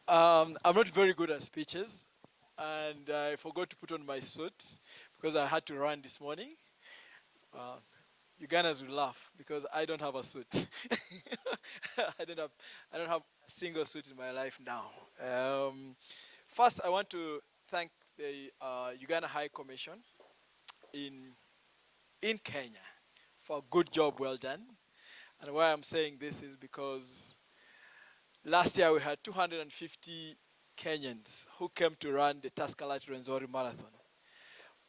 I'm not very good at speeches, and I forgot to put on my suit because I had to run this morning. Uh, Ugandans will laugh because I don't have a suit. I don't have I don't have a single suit in my life now. First, I want to thank the Uganda High Commission in in Kenya for a good job well done. And why I'm saying this is because last year we had 250 Kenyans who came to run the Taskalati Rwenzori Marathon.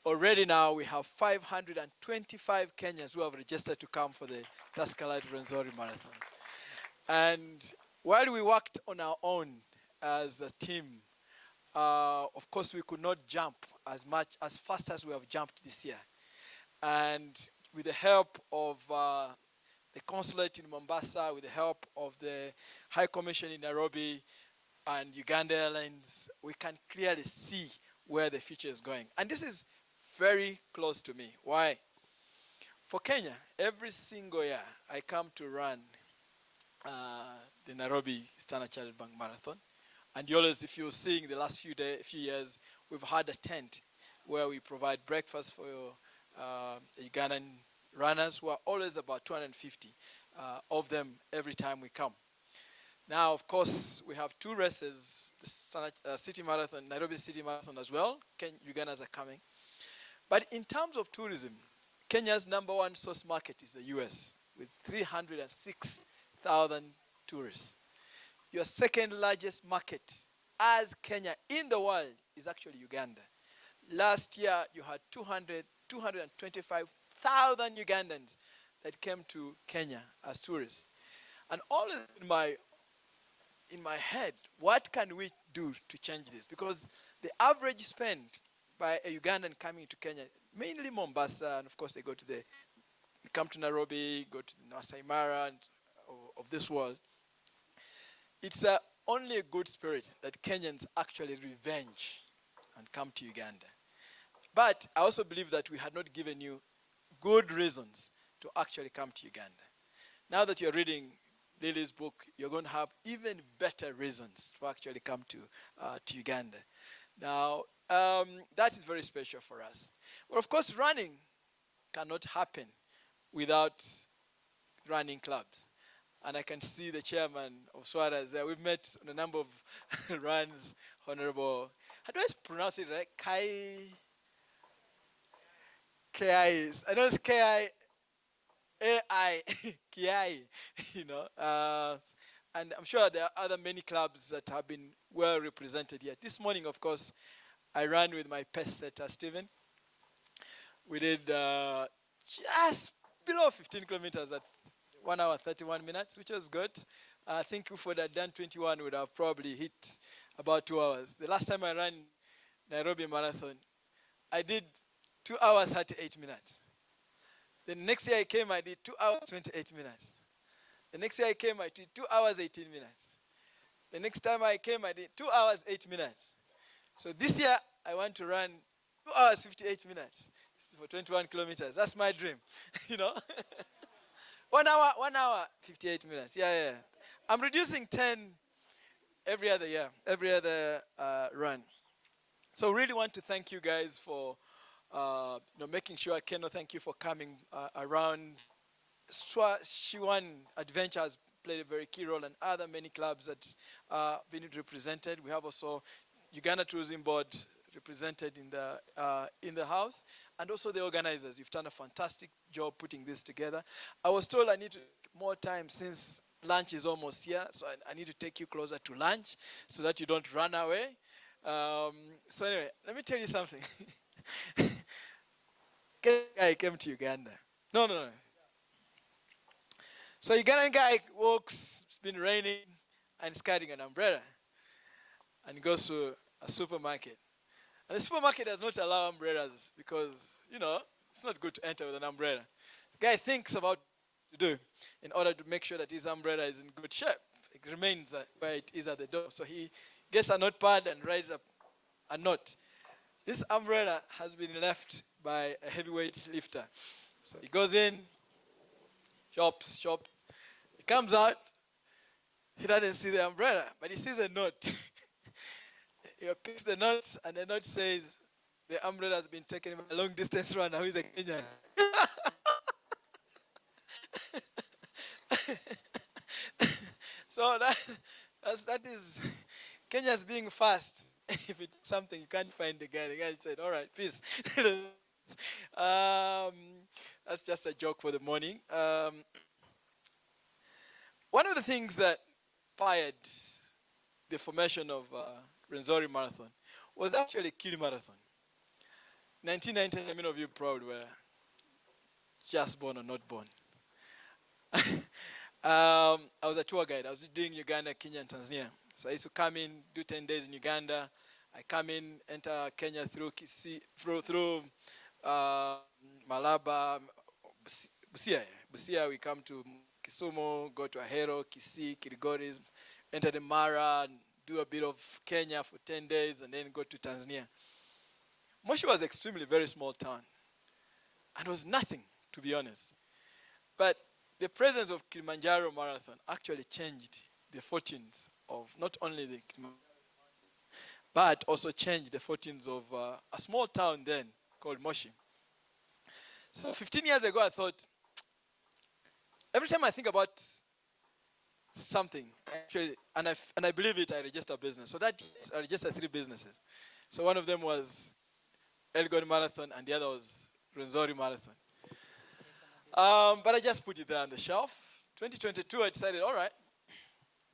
Already now we have 525 Kenyans who have registered to come for the Taskalati Rwenzori Marathon. And while we worked on our own as a team, of course we could not jump as fast as we have jumped this year. And with the help of the consulate in Mombasa, with the help of the High Commission in Nairobi and Uganda Airlines, we can clearly see where the future is going. And this is very close to me. Why? For Kenya, every single year I come to run the Nairobi Standard Chartered Bank Marathon. And you always, if you're seeing the last few years, we've had a tent where we provide breakfast for Ugandan runners who are always about 250 of them every time we come. Now, of course, we have two races, the City Marathon, Nairobi City Marathon as well. Ugandans are coming. But in terms of tourism, Kenya's number one source market is the US with 306,000 tourists. Your second largest market as Kenya in the world is actually Uganda. Last year, you had 225,000 Ugandans that came to Kenya as tourists. And all in my head, what can we do to change this? Because the average spend by a Ugandan coming to Kenya, mainly Mombasa, and of course they come to Nairobi, go to the Masai Mara of this world. It's only a good spirit that Kenyans actually revenge and come to Uganda. But I also believe that we had not given you good reasons to actually come to Uganda. Now that you're reading Lily's book, you're going to have even better reasons to actually come to Uganda. Now, that is very special for us. But of course, running cannot happen without running clubs. And I can see the chairman of Swaras there. We've met on a number of runs, Honorable. How do I pronounce it right? K-I. I know it's K-I-A-I. Kiai, you know. And I'm sure there are other many clubs that have been well represented here. This morning, of course, I ran with my pace setter, Stephen. We did just below 15 kilometers at 1 hour 31 minutes, which was good. I think if we had done 21, we would have probably hit about 2 hours. The last time I ran Nairobi Marathon, I did 2 hours 38 minutes. The next year I came, I did 2 hours 28 minutes. The next year I came, I did 2 hours 18 minutes. The next time I came, I did 2 hours 8 minutes. So this year I want to run 2 hours 58 minutes for 21 kilometers. That's my dream, you know. 1 hour 58 minutes. Yeah. I'm reducing 10 every other year, every other run. So really want to thank you guys for making sure. Keno, thank you for coming around. Shiwan Adventure has played a very key role, and other many clubs that have been represented. We have also Uganda Tourism Board represented in the house, and also the organizers. You've done a fantastic job putting this together. I was told I need to take more time since lunch is almost here, so I need to take you closer to lunch so that you don't run away. So anyway, let me tell you something. Guy came to Uganda. No. So Ugandan guy walks, it's been raining, and he's carrying an umbrella. And he goes to a supermarket. And the supermarket does not allow umbrellas because, it's not good to enter with an umbrella. The guy thinks about what to do in order to make sure that his umbrella is in good shape. It remains where it is at the door. So he gets a notepad and writes up a note. This umbrella has been left by a heavyweight lifter. So he goes in, shops. He comes out. He doesn't see the umbrella, but he sees a note. You pick the notes, and the note says, the umbrella has been taken by a long distance runner who is a Kenyan. So that is Kenya's being fast. If it's something you can't find the guy said, "All right, peace." um, that's just a joke for the morning. One of the things that inspired the formation of Rwenzori Marathon was actually Kili Marathon. 1990, many of you probably were just born or not born. I was a tour guide. I was doing Uganda, Kenya, and Tanzania. So I used to come in, do 10 days in Uganda. I come in, enter Kenya through Kisii, through Malaba, Busia. Busia, we come to Kisumu, go to Ahero, Kisii, Kirigoris, enter the Mara, do a bit of Kenya for 10 days, and then go to Tanzania. Moshi was extremely very small town, and was nothing, to be honest. But the presence of Kilimanjaro Marathon actually changed the fortunes of not only the Kilimanjaro, but also changed the fortunes of a small town then called Moshi. So 15 years ago, I thought, every time I think about something, actually, and I believe it, I register a business. So that I registered 3 businesses. So one of them was Elgon Marathon, and the other was Rwenzori Marathon. But I just put it there on the shelf. 2022, I decided, all right,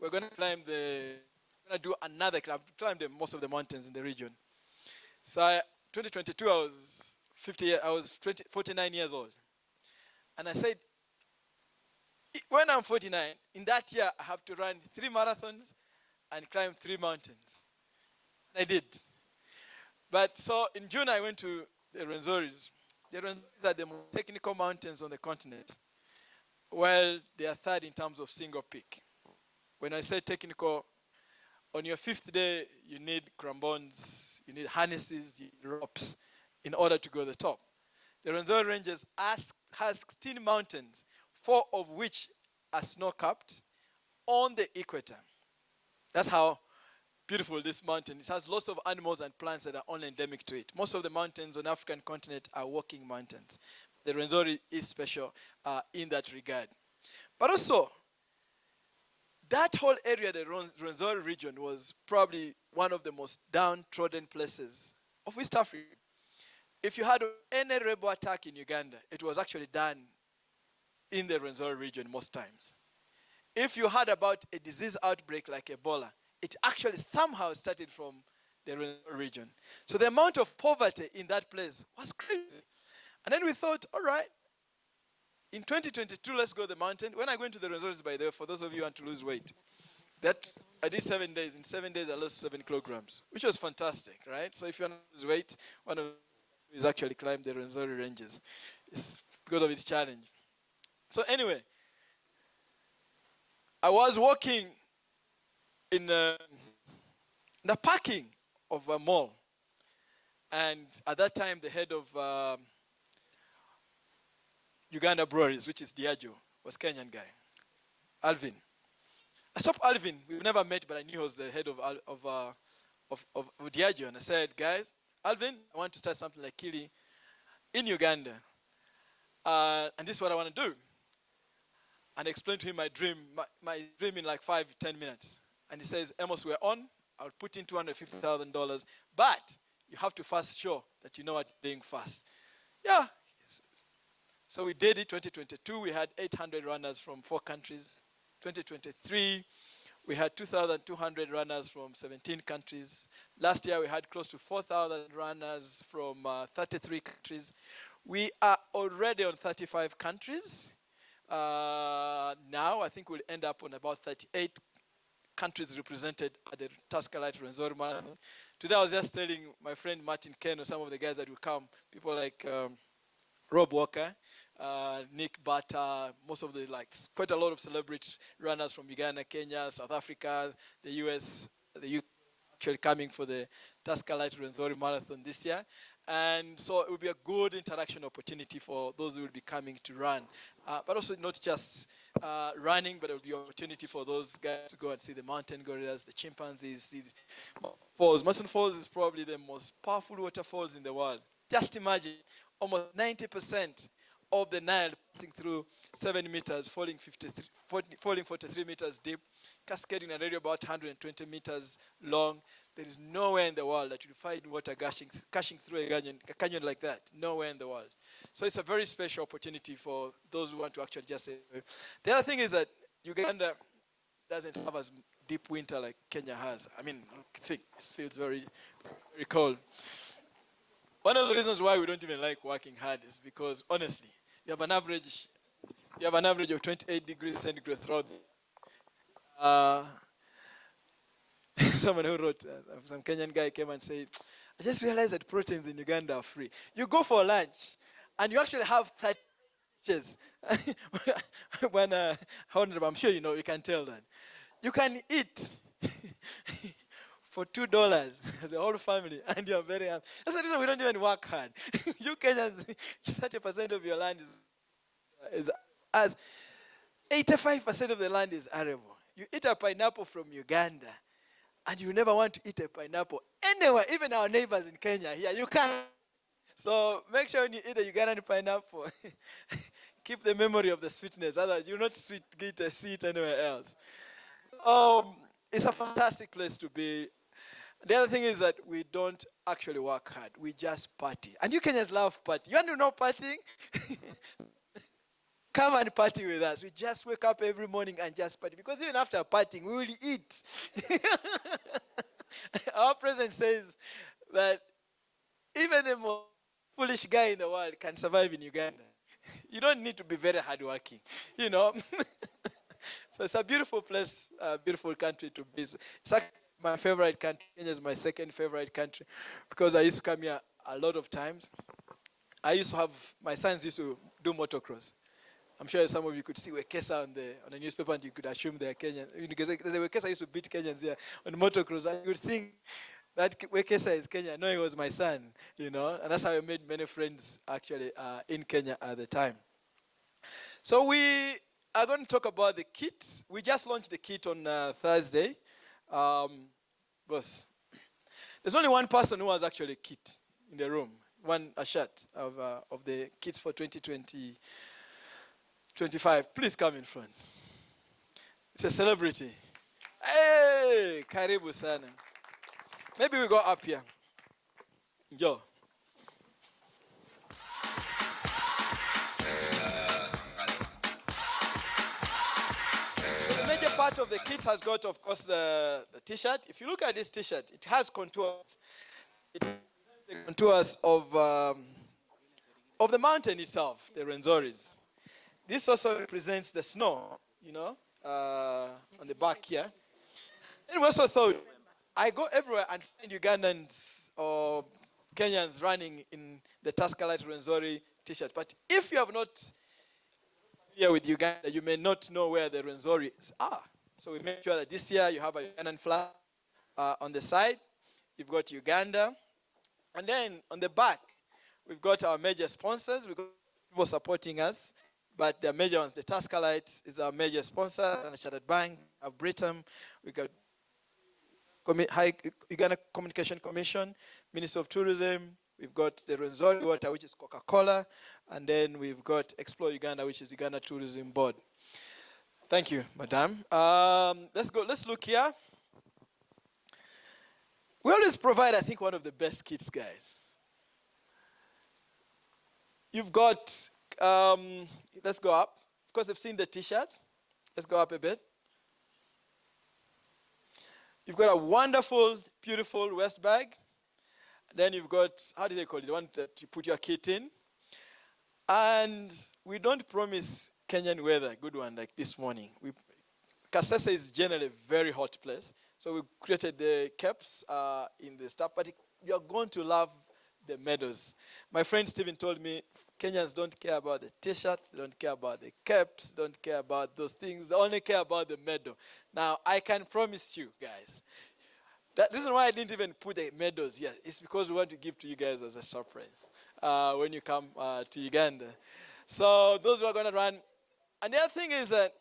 we're going to do another climb, climb most of the mountains in the region. So 2022, I was 49 years old. And I said, when I'm 49, in that year, I have to run 3 marathons and climb 3 mountains. And I did. But so in June, I went to the Rwenzoris. The Rwenzoris are the most technical mountains on the continent. Well, they are third in terms of single peak. When I say technical, on your 5th day, you need crampons, you need harnesses, you need ropes in order to go to the top. The Rwenzori Ranges has 16 mountains, 4 of which are snow-capped on the equator. That's how beautiful this mountain is. It has lots of animals and plants that are only endemic to it. Most of the mountains on the African continent are walking mountains. The Rwenzori is special in that regard. But also, that whole area, the Rwenzori region, was probably one of the most downtrodden places of East Africa. If you had any rebel attack in Uganda, it was actually done in the Rwenzori region most times. If you heard about a disease outbreak like Ebola, it actually somehow started from the Rwenzori region. So the amount of poverty in that place was crazy. And then we thought, all right, in 2022, let's go to the mountain. When I go into the Rwenzoris, by the way, for those of you who want to lose weight, that I did 7 days. In 7 days, I lost 7 kilograms, which was fantastic, right? So if you want to lose weight, one of is actually climb the Rwenzori ranges. It's because of its challenge. So anyway, I was walking in the parking of a mall. And at that time, the head of Uganda Breweries, which is Diageo, was Kenyan guy, Alvin. I saw Alvin. We've never met, but I knew he was the head of Diageo. And I said, guys, Alvin, I want to start something like Kili in Uganda. And this is what I want to do. And I explained to him my dream in like 5-10 minutes. And he says, Amos, we're on. I'll put in $250,000. But you have to first show that you know what you're doing fast. Yeah. So we did it. 2022, we had 800 runners from 4 countries. 2023, we had 2,200 runners from 17 countries. Last year, we had close to 4,000 runners from 33 countries. We are already on 35 countries. Now, I think we'll end up on about 38 countries represented at the Tascalite Rwenzori Marathon. Today, I was just telling my friend Martin Ken or some of the guys that will come, people like Rob Walker, Nick Bata, most of the, quite a lot of celebrity runners from Uganda, Kenya, South Africa, the US, the UK actually coming for the Tascalite Rwenzori Marathon this year. And so it will be a good interaction opportunity for those who will be coming to run. But also not just running, but there will be opportunity for those guys to go and see the mountain gorillas, the chimpanzees, see the falls. Mason Falls is probably the most powerful waterfalls in the world. Just imagine, almost 90% of the Nile passing through 7 meters, falling 43 meters deep, cascading an area about 120 meters long. There is nowhere in the world that you find water gushing through a canyon like that. Nowhere in the world. So it's a very special opportunity for those who want to actually just say. The other thing is that Uganda doesn't have as deep winter like Kenya has. I mean, it feels very, very cold. One of the reasons why we don't even like working hard is because, honestly, you have an average of 28 degrees centigrade throughout. Someone who wrote, some Kenyan guy came and said, I just realized that proteins in Uganda are free. You go for lunch, and you actually have 30 dishes. When, I'm sure you can tell that. You can eat for $2 as a whole family, and you're very happy. That's the reason we don't even work hard. You Kenyans, 30% of your land is as 85% of the land is arable. You eat a pineapple from Uganda, and you never want to eat a pineapple anywhere, even our neighbors in Kenya here. You can't. So make sure when you eat a Ugandan pineapple, keep the memory of the sweetness. Otherwise, you'll not see it anywhere else. It's a fantastic place to be. The other thing is that we don't actually work hard. We just party. And you Kenyans love party. You want to know partying? Come and party with us. We just wake up every morning and just party. Because even after partying, we will eat. Our president says that even the most foolish guy in the world can survive in Uganda. You don't need to be very hardworking, So it's a beautiful place, a beautiful country to be. It's actually my favorite country. Kenya is my second favorite country because I used to come here a lot of times. My sons used to do motocross. I'm sure some of you could see Wekesa on the newspaper and you could assume they're Kenyan. Because there's a Wekesa used to beat Kenyans here on motocross, and you would think that Wekesa is Kenyan. No, he was my son, And that's how I made many friends actually in Kenya at the time. So we are going to talk about the kit. We just launched the kit on Thursday. Boss, there's only one person who has actually a kit in the room. A shirt of the kits for 2020. 25, please come in front. It's a celebrity. Hey, karibu sana. Maybe we go up here. Yo. The major part of the kit has got, of course, the t-shirt. If you look at this t-shirt, it has contours. It's the contours of the mountain itself, the Rwenzoris. This also represents the snow, on the back here. And we also thought, I go everywhere and find Ugandans or Kenyans running in the Tascalite Rwenzori t-shirt. But if you have not here with Uganda, you may not know where the Rwenzoris are. So we make sure that this year you have a Ugandan flag on the side. You've got Uganda. And then on the back, we've got our major sponsors. We've got people supporting us. But the major ones, the Tascalite is our major sponsor, and the Chartered Bank of Britain. We got Uganda Communication Commission, Ministry of Tourism. We've got the Rwenzori Water, which is Coca-Cola, and then we've got Explore Uganda, which is Uganda Tourism Board. Thank you, Madam. Let's go. Let's look here. We always provide, I think, one of the best kits, guys. You've got. Let's go up. Of course, they've seen the t-shirts. Let's go up a bit. You've got a wonderful, beautiful waist bag. Then you've got, how do they call it? The one that you put your kit in. And we don't promise Kenyan weather, good one, like this morning. Kasese is generally a very hot place. So we created the caps in the stuff. But you're going to love the medals. My friend Stephen told me Kenyans don't care about the t-shirts, they don't care about the caps, don't care about those things, they only care about the medal. Now, I can promise you guys, the reason why I didn't even put the medals here is because we want to give to you guys as a surprise when you come to Uganda. So those who are going to run. And the other thing is that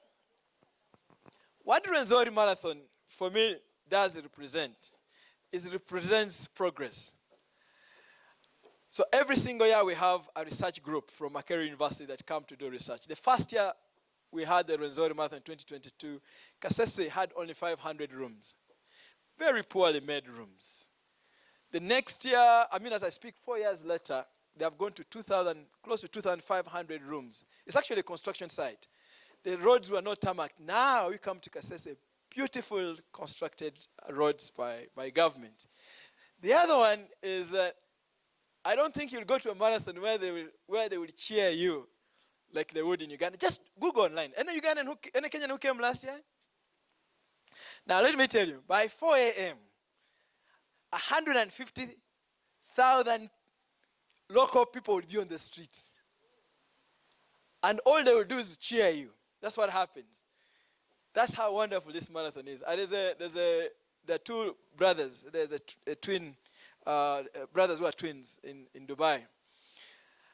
What Rwenzori Marathon, for me, does represent is it represents progress. So every single year we have a research group from Makerere University that come to do research. The first year we had the Rwenzori Marathon in 2022, Kasese had only 500 rooms. Very poorly made rooms. The next year, as I speak, 4 years later, they have gone to 2,000, close to 2,500 rooms. It's actually a construction site. The roads were not tarmac. Now we come to Kasese, beautiful constructed roads by government. The other one is I don't think you'll go to a marathon where they will cheer you like they would in Uganda. Just Google online. Any Ugandan, any Kenyan who came last year? Now let me tell you, by 4 a.m., 150,000 local people will be on the streets. And all they will do is cheer you. That's what happens. That's how wonderful this marathon is. And there are two brothers. There's a twin, brothers who are twins in Dubai.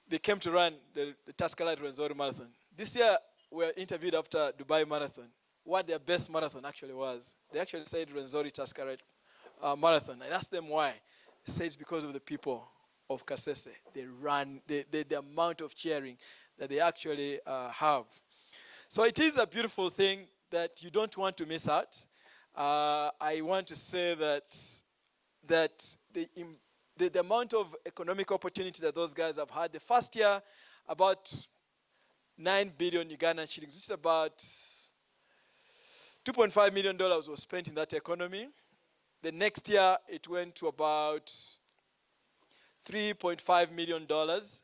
They came to run the Tascalit Rwenzori Marathon. This year, we were interviewed after Dubai Marathon, what their best marathon actually was. They actually said Rwenzori Tascalit Marathon. I asked them why. They said it's because of the people of Kasese. They run, the amount of cheering that they actually have. So it is a beautiful thing that you don't want to miss out. I want to say that the amount of economic opportunities that those guys have had, the first year, about 9 billion Ugandan shillings, which is about $2.5 million was spent in that economy. The next year, it went to about $3.5 million.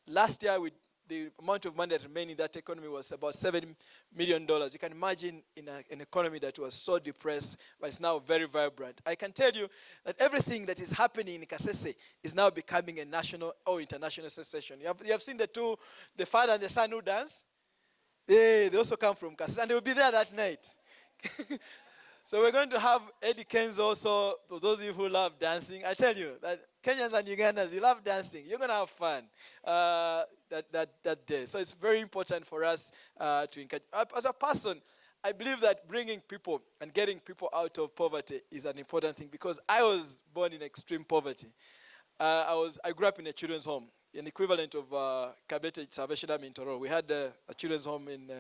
Last year, the amount of money that remained in that economy was about $7 million. You can imagine in an economy that was so depressed, but it's now very vibrant. I can tell you that everything that is happening in Kasese is now becoming a national or international sensation. You have seen the father and the son who dance? They also come from Kasese, and they will be there that night. So we're going to have Eddie Kenzo also, for those of you who love dancing. I tell you that Kenyans and Ugandans, you love dancing. You're going to have fun that day. So it's very important for us to encourage. As a person, I believe that bringing people and getting people out of poverty is an important thing, because I was born in extreme poverty. I grew up in a children's home, an equivalent of Kabete Salvation Army in Toro. We had a children's home in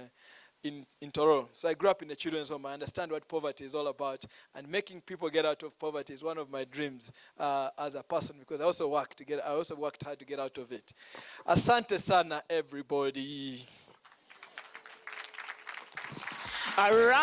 Toro. So I grew up in a children's home. I understand what poverty is all about. And making people get out of poverty is one of my dreams as a person, because I also worked hard to get out of it. Asante sana, everybody. All right.